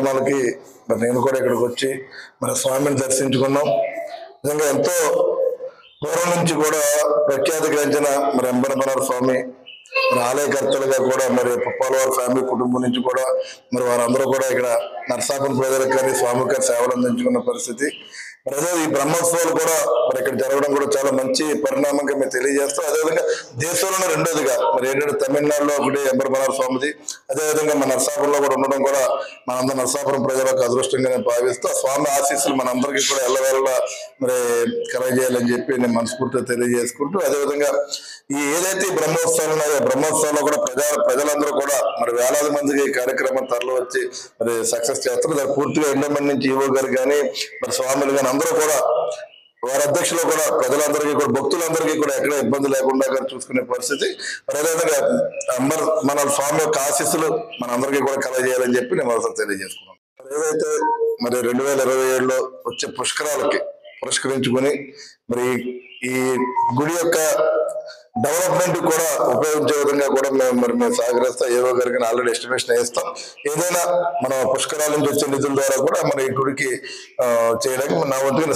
కార్యక్రమాలకి మరి నేను కూడా ఇక్కడికి వచ్చి మన స్వామిని దర్శించుకున్నాం. నిజంగా ఎంతో పూర్వం నుంచి కూడా ప్రఖ్యాతి గంచిన మరి ఎంబనమనార్ స్వామి మరి ఆలయకర్తలుగా కూడా మరి పుప్పాలవారి ఫ్యామిలీ కుటుంబం నుంచి కూడా మరి వారందరూ కూడా ఇక్కడ నరసాపురం ప్రజలకు కానీ స్వామి గారి సేవలు అందించుకున్న పరిస్థితి. మరి అదే ఈ బ్రహ్మోత్సవాలు కూడా మరి ఇక్కడ జరగడం కూడా చాలా మంచి పరిణామంగా మేము తెలియజేస్తాం. అదేవిధంగా దేశంలోనే రెండోదిగా మరి ఏంటంటే తమిళనాడులో ఒకటి ఎంబనమనార్ స్వామిది, అదేవిధంగా మన నరసాపురంలో కూడా ఉండడం కూడా మనందరం నరసాపురం ప్రజలకు అదృష్టంగా నేను భావిస్తూ స్వామి ఆశీస్సులు మనందరికీ కూడా ఎల్లవేళ మరి కలగజేయాలని చెప్పి నేను మనస్ఫూర్తిగా తెలియజేసుకుంటూ, అదేవిధంగా ఈ ఏదైతే బ్రహ్మోత్సవాలు ఉన్నాయో బ్రహ్మోత్సవాల్లో కూడా ప్రజలందరూ కూడా మరి వేలాది మందికి ఈ కార్యక్రమం తరలి వచ్చి మరి సక్సెస్ చేస్తారు. దానికి పూర్తిగా ఎండోమెంట్ నుంచి ఈవో గారు కానీ మరి స్వాములు కానీ అందరూ కూడా వారి అధ్యక్షులు కూడా ప్రజలందరికీ కూడా భక్తులందరికీ కూడా ఎక్కడ ఇబ్బంది లేకుండా చూసుకునే పరిస్థితి. మరి అదేవిధంగా మన స్వామి యొక్క ఆశీస్సులు మనందరికీ కూడా కలగజేయాలని చెప్పి నేను అవసరం తెలియజేసుకున్నాను. ఏదైతే మరి 2027లో వచ్చే పుష్కరాలకి పురస్కరించుకొని మరి ఈ గుడి యొక్క డెవలప్మెంట్ కూడా ఉపయోగించే విధంగా కూడా మేము సహకరిస్తాం. ఏవో గారికి ఆల్రెడీ ఎస్టిమేషన్ వేస్తాం. ఏదైనా మన పుష్కరాల నుంచి వచ్చే నిధుల ద్వారా కూడా మన ఈ గుడికి చేయడానికి నా వంతుగా